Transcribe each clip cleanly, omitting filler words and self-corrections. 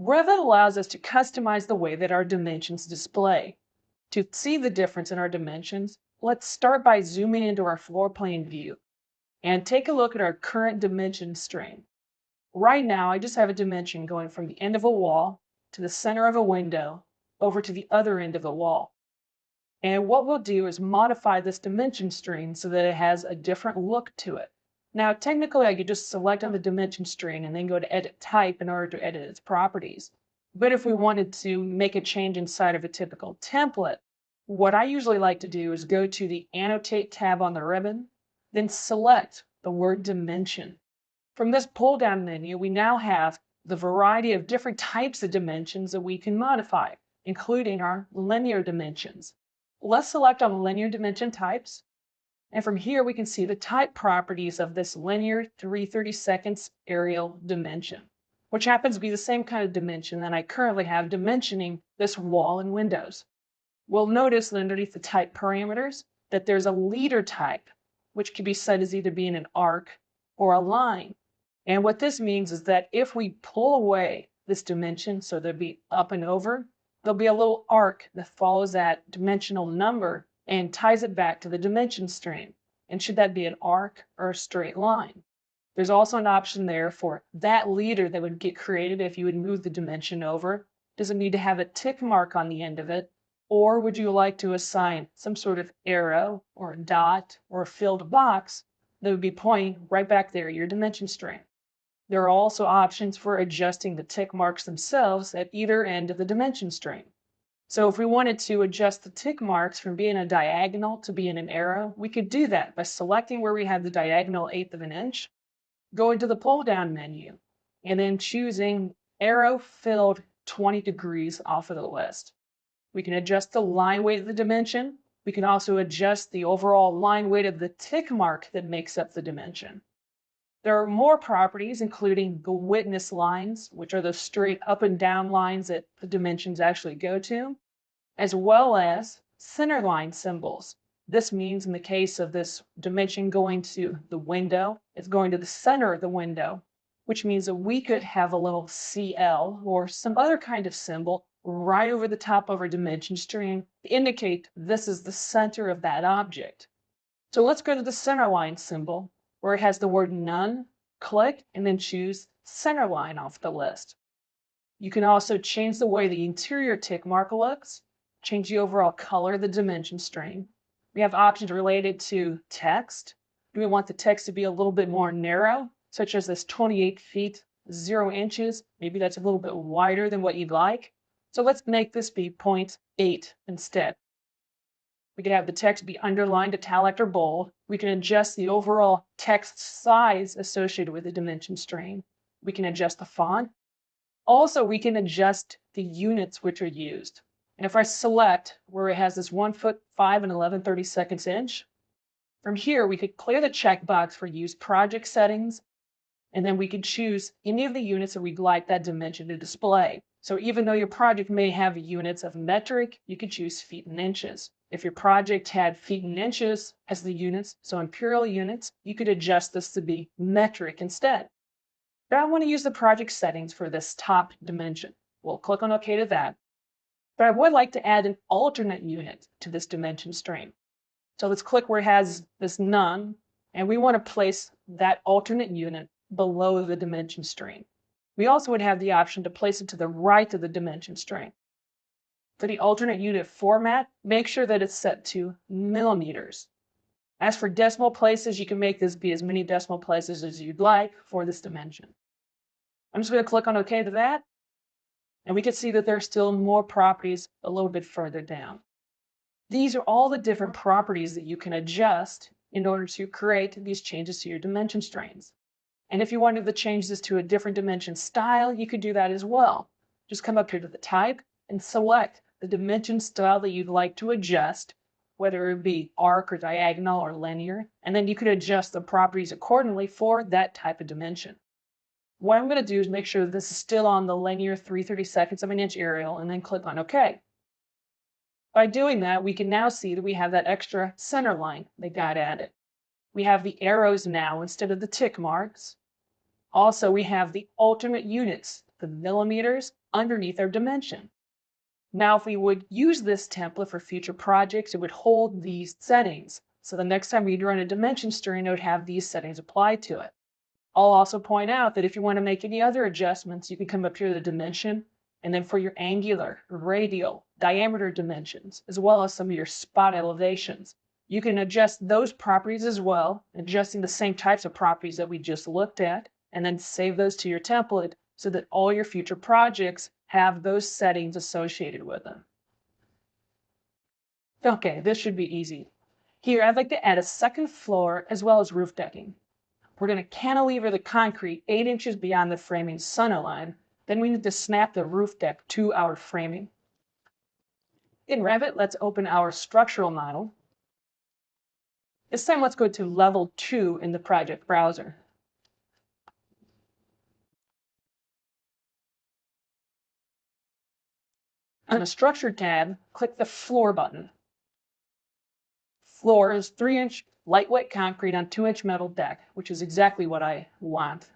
Revit allows us to customize the way that our dimensions display. To see the difference in our dimensions, let's start by zooming into our floor plan view and take a look at our current dimension string. Right now, I just have a dimension going from the end of a wall to the center of a window over to the other end of the wall. And what we'll do is modify this dimension string so that it has a different look to it. Now, technically, I could just select on the dimension string and then go to Edit Type in order to edit its properties. But if we wanted to make a change inside of a typical template, what I usually like to do is go to the Annotate tab on the ribbon, then select the word dimension. From this pull-down menu, we now have the variety of different types of dimensions that we can modify, including our linear dimensions. Let's select on linear dimension types. And from here, we can see the type properties of this linear 3/32 aerial dimension, which happens to be the same kind of dimension that I currently have dimensioning this wall and windows. We'll notice that underneath the type parameters that there's a leader type, which can be set as either being an arc or a line. And what this means is that if we pull away this dimension, so there'd be up and over, there'll be a little arc that follows that dimensional number and ties it back to the dimension string. And should that be an arc or a straight line? There's also an option there for that leader that would get created if you would move the dimension over. Does it need to have a tick mark on the end of it? Or would you like to assign some sort of arrow or a dot or a filled box that would be pointing right back there, your dimension string? There are also options for adjusting the tick marks themselves at either end of the dimension string. So if we wanted to adjust the tick marks from being a diagonal to being an arrow, we could do that by selecting where we have the diagonal 1/8 of an inch, going to the pull-down menu, and then choosing arrow filled 20 degrees off of the list. We can adjust the line weight of the dimension. We can also adjust the overall line weight of the tick mark that makes up the dimension. There are more properties, including the witness lines, which are the straight up and down lines that the dimensions actually go to, as well as center line symbols. This means in the case of this dimension going to the window, it's going to the center of the window, which means that we could have a little CL or some other kind of symbol right over the top of our dimension string to indicate this is the center of that object. So let's go to the center line symbol where it has the word none, click, and then choose center line off the list. You can also change the way the interior tick mark looks, change the overall color of the dimension string. We have options related to text. Do we want the text to be a little bit more narrow, such as this 28 feet, 0 inches? Maybe that's a little bit wider than what you'd like. So let's make this be 0.8 instead. We can have the text be underlined, italic, or bold. We can adjust the overall text size associated with the dimension string. We can adjust the font. Also, we can adjust the units which are used. And if I select where it has this 1 foot 5 and 11/32 inch, from here we could clear the checkbox for use project settings, and then we could choose any of the units that we'd like that dimension to display. So even though your project may have units of metric, you could choose feet and inches. If your project had feet and inches as the units, so imperial units, you could adjust this to be metric instead. But I want to use the project settings for this top dimension. We'll click on OK to that. But I would like to add an alternate unit to this dimension string. So let's click where it has this none, and we want to place that alternate unit below the dimension string. We also would have the option to place it to the right of the dimension string. For the alternate unit format, make sure that it's set to millimeters. As for decimal places, you can make this be as many decimal places as you'd like for this dimension. I'm just going to click on OK to that, and we can see that there's still more properties a little bit further down. These are all the different properties that you can adjust in order to create these changes to your dimension strings. And if you wanted to change this to a different dimension style, you could do that as well. Just come up here to the type and select the dimension style that you'd like to adjust, whether it be arc or diagonal or linear, and then you could adjust the properties accordingly for that type of dimension. What I'm going to do is make sure that this is still on the linear 3/32 of an inch aerial and then click on OK. By doing that, we can now see that we have that extra center line that got added. We have the arrows now instead of the tick marks. Also, we have the alternate units the millimeters underneath our dimension. Now, if we would use this template for future projects, it would hold these settings. So the next time we run a dimension string, it would have these settings applied to it. I'll also point out that if you want to make any other adjustments, you can come up here to the dimension, and then for your angular, radial, diameter dimensions, as well as some of your spot elevations, you can adjust those properties as well, adjusting the same types of properties that we just looked at, and then save those to your template so that all your future projects have those settings associated with them. Okay, this should be easy. Here, I'd like to add a second floor as well as roof decking. We're going to cantilever the concrete 8 inches beyond the framing center line. Then we need to snap the roof deck to our framing. In Revit, let's open our structural model. This time, let's go to level 2 in the project browser. On the Structure tab, click the Floor button. Floor is 3-inch lightweight concrete on 2-inch metal deck, which is exactly what I want.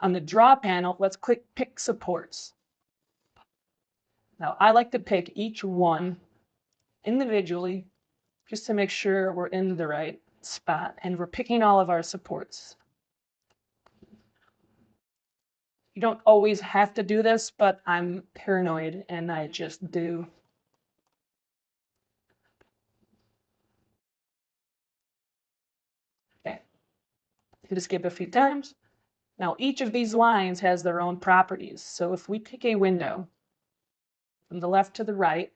On the Draw panel, let's click Pick Supports. Now, I like to pick each one individually just to make sure we're in the right spot and we're picking all of our supports. You don't always have to do this, but I'm paranoid and I just do. Okay, hit escape a few times. Now each of these lines has their own properties. So if we pick a window from the left to the right,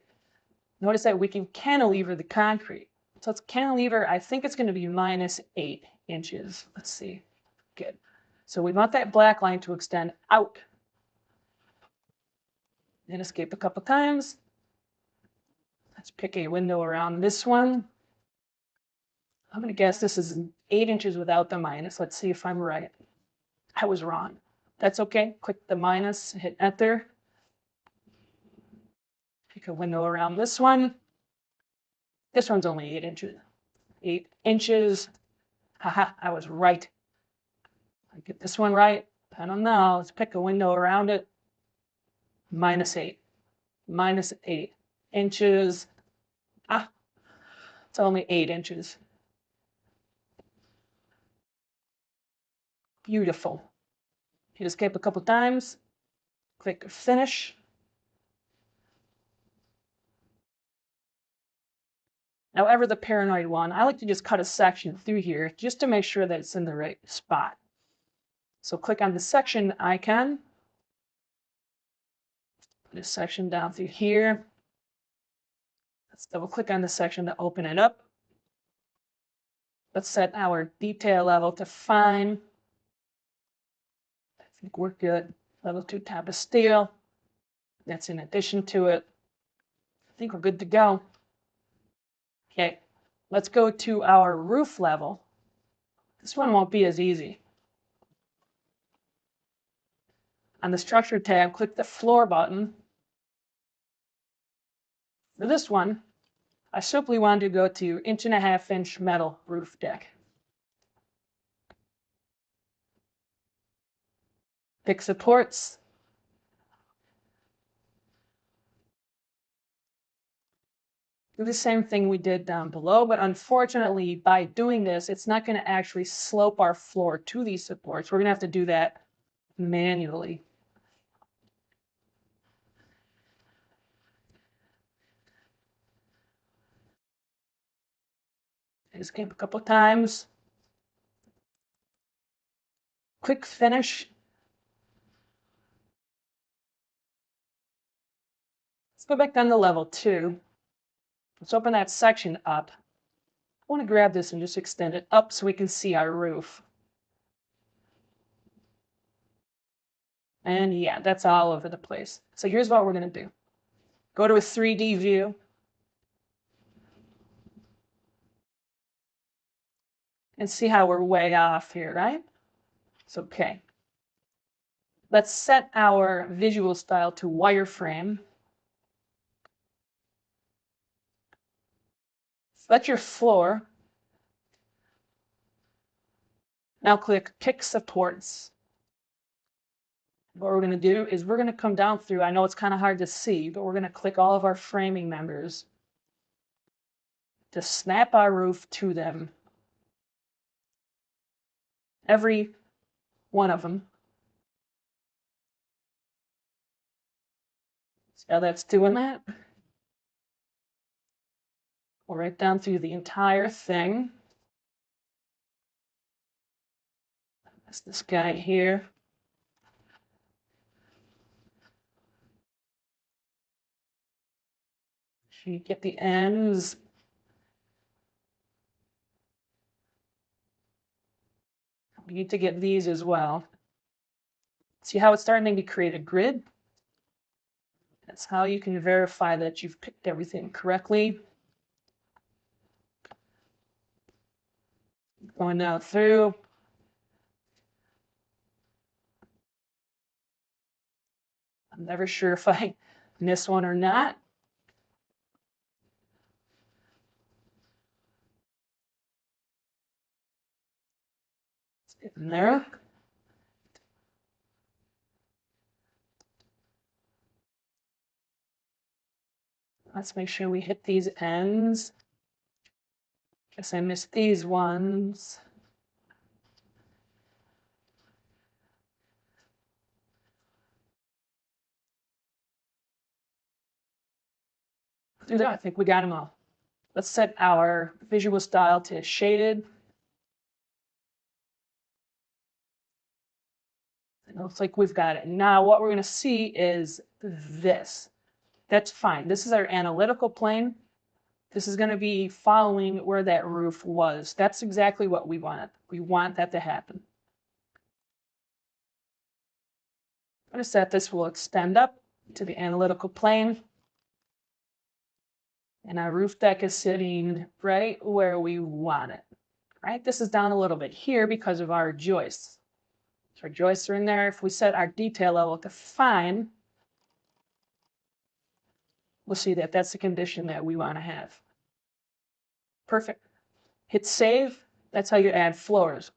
notice that we can cantilever the concrete. So it's cantilever, I think it's going to be -8 inches. Let's see. Good. So we want that black line to extend out. Then escape a couple times. Let's pick a window around this one. I'm going to guess this is 8 inches without the minus. Let's see if I'm right. I was wrong. That's okay. Click the minus, hit enter. Pick a window around this one. This one's only 8 inches. 8 inches. Haha, I was right. I get this one right. I don't know. Let's pick a window around it. -8. -8 inches. Ah, it's only 8 inches. Beautiful. Hit escape a couple times. Click finish. Now, ever the paranoid one, I like to just cut a section through here just to make sure that it's in the right spot. So click on the section icon. Put a section down through here. Let's double click on the section to open it up. Let's set our detail level to fine. I think we're good. Level 2 tab of steel. That's in addition to it. I think we're good to go. Okay, let's go to our roof level. This one won't be as easy. On the Structure tab, click the Floor button. For this one, I simply want to go to 1.5-inch metal roof deck. Pick supports. Do the same thing we did down below, but unfortunately, by doing this, it's not going to actually slope our floor to these supports. We're going to have to do that manually. Escape a couple times. Click finish. Let's go back down to level 2. Let's open that section up. I want to grab this and just extend it up so we can see our roof. And yeah, that's all over the place. So here's what we're going to do. Go to a 3D view. And see how we're way off here, right? It's okay. Let's set our visual style to wireframe. Select your floor. Now click Pick Supports. what we're going to do is we're going to come down through, I know it's kind of hard to see, but we're going to click all of our framing members to snap our roof to them. Every one of them. See how that's doing that? We'll right down through the entire thing. That's this guy here. You get the ends. We need to get these as well. See how it's starting to create a grid? That's how you can verify that you've picked everything correctly. Going down through. I'm never sure if I missed one or not. Let's get in there. Let's make sure we hit these ends. Guess I missed these ones. I think we got them all. Let's set our visual style to shaded. It looks like we've got it. Now what we're going to see is this. That's fine. This is our analytical plane. This is going to be following where that roof was. That's exactly what we want. We want that to happen. I'm going to set this will extend up to the analytical plane. And our roof deck is sitting right where we want it. Right? This is down a little bit here because of our joists. So our joists are in there. If we set our detail level to fine, we'll see that that's the condition that we want to have. Perfect. Hit save. That's how you add floors.